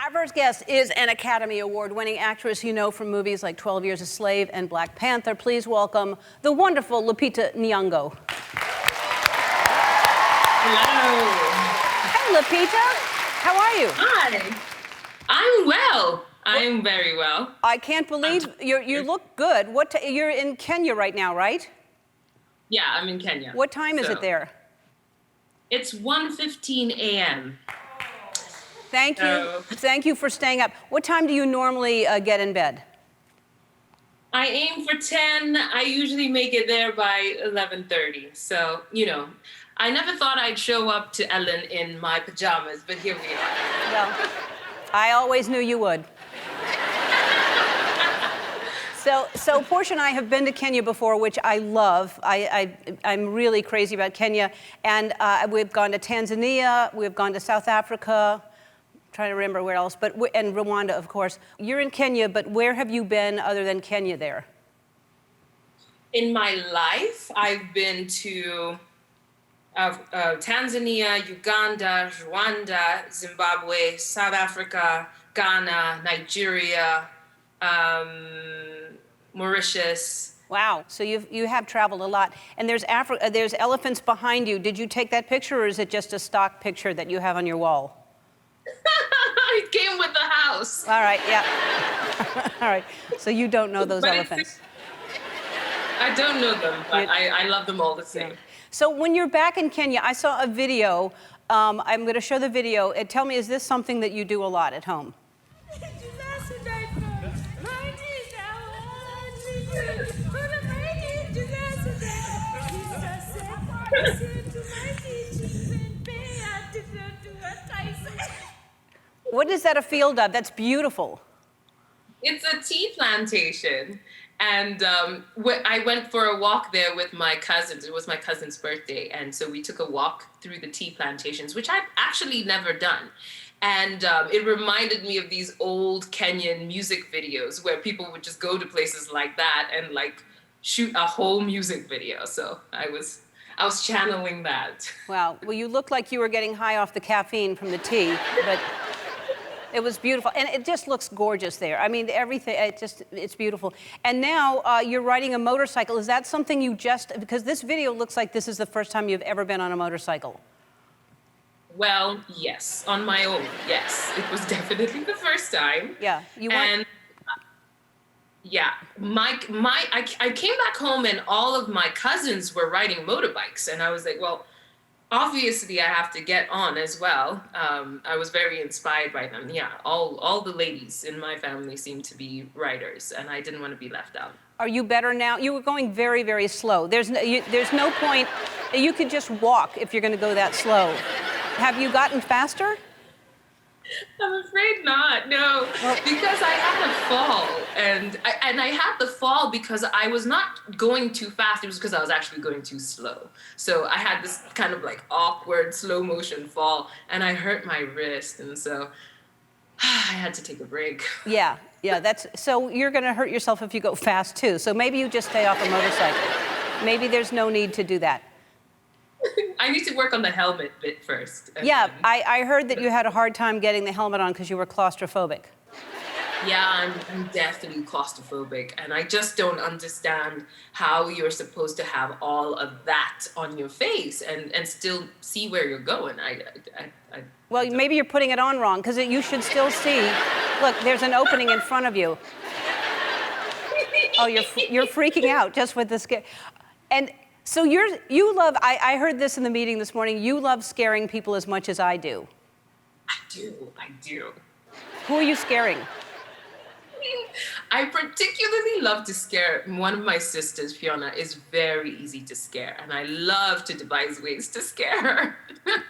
Our first guest is an Academy Award-winning actress you know from movies like 12 Years a Slave and Black Panther. Please welcome the wonderful Lupita Nyong'o. Hello. Hey, Lupita. How are you? Hi. I'm well. I'm very well. I can't believe you look good. You're in Kenya right now, right? Yeah, I'm in Kenya. What time is it there? It's 1:15 a.m. Thank you. Thank you for staying up. What time do you normally get in bed? I aim for 10. I usually make it there by 11:30. So, you know, I never thought I'd show up to Ellen in my pajamas, but here we are. Well, I always knew you would. So Portia and I have been to Kenya before, which I love. I'm really crazy about Kenya. And we've gone to Tanzania, we've gone to South Africa, trying to remember where else, and Rwanda, of course. You're in Kenya, but where have you been other than Kenya there? In my life, I've been to Tanzania, Uganda, Rwanda, Zimbabwe, South Africa, Ghana, Nigeria, Mauritius. Wow, so you have traveled a lot. And there's elephants behind you. Did you take that picture, or is it just a stock picture that you have on your wall? It came with the house. All right, yeah. All right, so you don't know those elephants. I don't know them, but I love them all the same. Yeah. So when you're back in Kenya, I saw a video. I'm going to show the video. Tell me, is this something that you do a lot at home? What is that a field of? That's beautiful. It's a tea plantation. And I went for a walk there with my cousins. It was my cousin's birthday. And so we took a walk through the tea plantations, which I've actually never done. And it reminded me of these old Kenyan music videos where people would just go to places like that and like shoot a whole music video. So I was channeling that. Wow. Well, you looked like you were getting high off the caffeine from the tea, but it was beautiful. And it just looks gorgeous there. I mean, everything, it's beautiful. And now you're riding a motorcycle. Is that something you because this video looks like this is the first time you've ever been on a motorcycle. Well, yes, on my own, yes. It was definitely the first time. Yeah, yeah, I came back home and all of my cousins were riding motorbikes, and I was like, well, obviously I have to get on as well. I was very inspired by them. Yeah, all the ladies in my family seem to be riders, and I didn't want to be left out. Are you better now? You were going very, very slow. There's no point. You could just walk if you're going to go that slow. Have you gotten faster? I'm afraid not, no, because I had a fall, and I had the fall because I was not going too fast. It was because I was actually going too slow. So I had this kind of like awkward slow motion fall, and I hurt my wrist, and so I had to take a break. Yeah, so you're going to hurt yourself if you go fast too. So maybe you just stay off a motorcycle. Maybe there's no need to do that. I need to work on the helmet bit first. Yeah, I heard that you had a hard time getting the helmet on because you were claustrophobic. Yeah, I'm definitely claustrophobic, and I just don't understand how you're supposed to have all of that on your face and still see where you're going. Well, maybe you're putting it on wrong, because you should still see. Look, there's an opening in front of you. Oh, you're freaking out just with this. And so you love, I heard this in the meeting this morning, you love scaring people as much as I do. I do. Who are you scaring? I particularly love to scare. One of my sisters, Fiona, is very easy to scare, and I love to devise ways to scare her.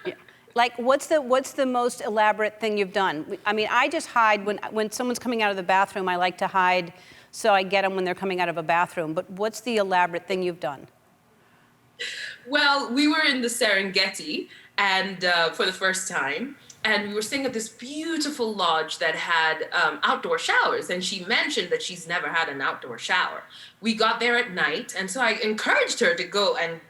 Yeah. Like, what's the most elaborate thing you've done? I mean, I just hide when someone's coming out of the bathroom. I like to hide, so I get them when they're coming out of a bathroom. But what's the elaborate thing you've done? Well, we were in the Serengeti, and for the first time, and we were staying at this beautiful lodge that had outdoor showers, and she mentioned that she's never had an outdoor shower. We got there at night, and so I encouraged her to go and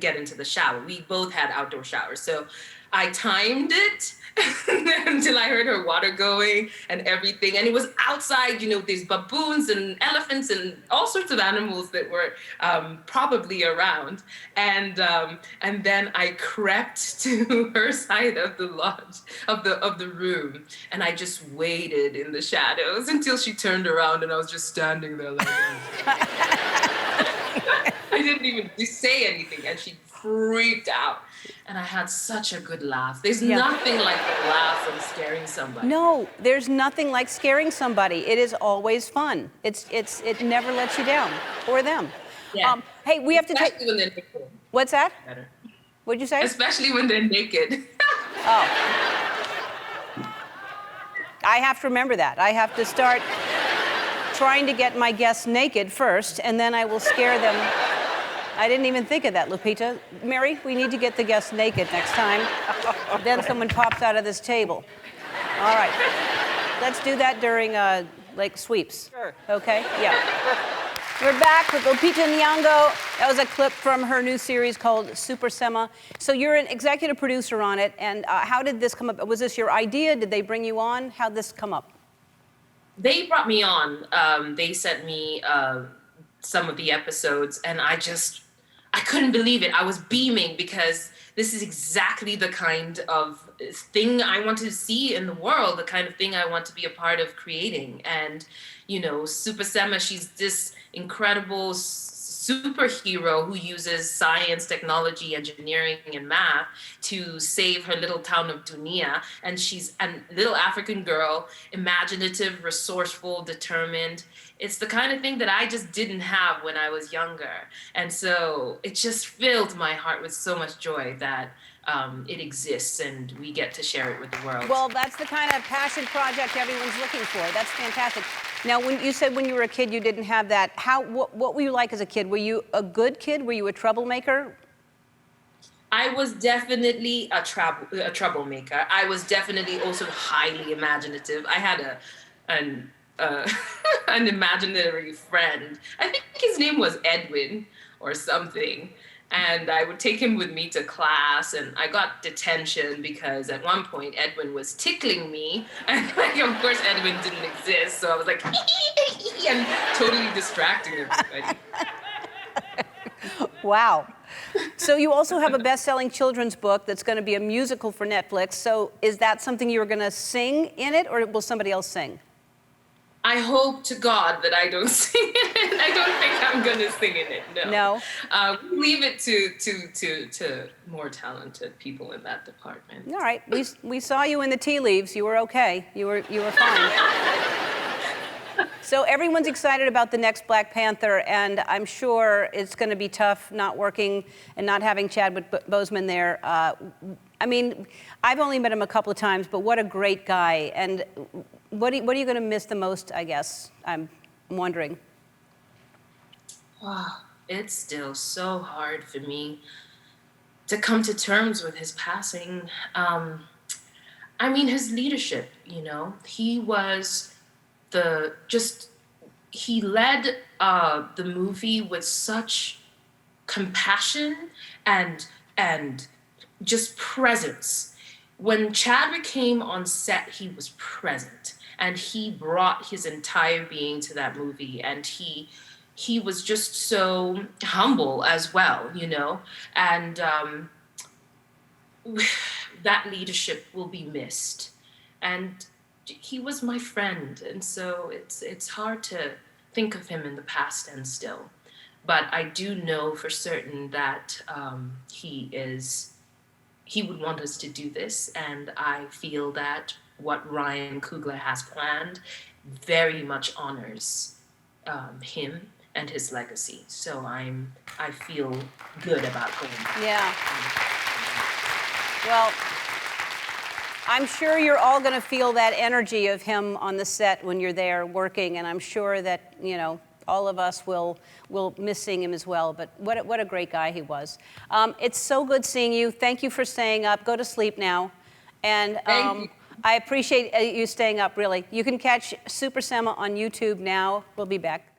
get into the shower. We both had outdoor showers, so I timed it until I heard her water going and everything. And it was outside, you know, these baboons and elephants and all sorts of animals that were probably around. And then I crept to her side of the lodge, of the room, and I just waited in the shadows until she turned around, and I was just standing there like that. I didn't even say anything, and she freaked out. And I had such a good laugh. There's nothing like a laugh from scaring somebody. No, there's nothing like scaring somebody. It is always fun. It never lets you down, or them. Yeah. Hey, we have to take. Especially when they're naked. What's that? Better. What'd you say? Especially when they're naked. Oh. I have to remember that. I have to start trying to get my guests naked first, and then I will scare them. I didn't even think of that, Lupita. Mary, we need to get the guests naked next time. Then someone pops out of this table. All right. Let's do that during like sweeps. Sure. Okay? Yeah. We're back with Lupita Nyong'o. That was a clip from her new series called Super Sema. So you're an executive producer on it, and how did this come up? Was this your idea? Did they bring you on? How'd this come up? They brought me on. They sent me some of the episodes, and I couldn't believe it. I was beaming because this is exactly the kind of thing I want to see in the world, the kind of thing I want to be a part of creating. And, you know, Super Sema, she's this incredible superhero who uses science, technology, engineering, and math to save her little town of Dunia. And she's a little African girl, imaginative, resourceful, determined. It's the kind of thing that I just didn't have when I was younger. And so it just filled my heart with so much joy that it exists and we get to share it with the world. Well, that's the kind of passion project everyone's looking for. That's fantastic. Now, when you said when you were a kid you didn't have that, what were you like as a kid? Were you a good kid? Were you a troublemaker? I was definitely a troublemaker. I was definitely also highly imaginative. I had an imaginary friend. I think his name was Edwin or something. And I would take him with me to class, and I got detention because at one point Edwin was tickling me. And like, of course, Edwin didn't exist, so I was like, and totally distracting everybody. Wow. So you also have a best-selling children's book that's going to be a musical for Netflix. So is that something you're going to sing in it, or will somebody else sing? I hope to God that I don't sing in it. I don't think I'm going to sing in it, no. No? Leave it to more talented people in that department. All right. We saw you in the tea leaves. You were okay. You were fine. So everyone's excited about the next Black Panther, and I'm sure it's going to be tough not working and not having Chadwick Boseman there. I mean, I've only met him a couple of times, but what a great guy. And what are you going to miss the most, I guess? I'm wondering. Wow, it's still so hard for me to come to terms with his passing. I mean, his leadership, you know, he was he led the movie with such compassion and just presence. When Chadwick came on set, he was present, and he brought his entire being to that movie, and he was just so humble as well, you know, and that leadership will be missed. And he was my friend, and so it's hard to think of him in the past and still. But I do know for certain that he would want us to do this, and I feel that what Ryan Coogler has planned very much honors him and his legacy. So I feel good about going. Yeah. Well, I'm sure you're all going to feel that energy of him on the set when you're there working, and I'm sure that, you know, all of us will miss seeing him as well. But what a great guy he was. It's so good seeing you. Thank you for staying up. Go to sleep now. And I appreciate you staying up, really. You can catch Super Sema on YouTube now. We'll be back.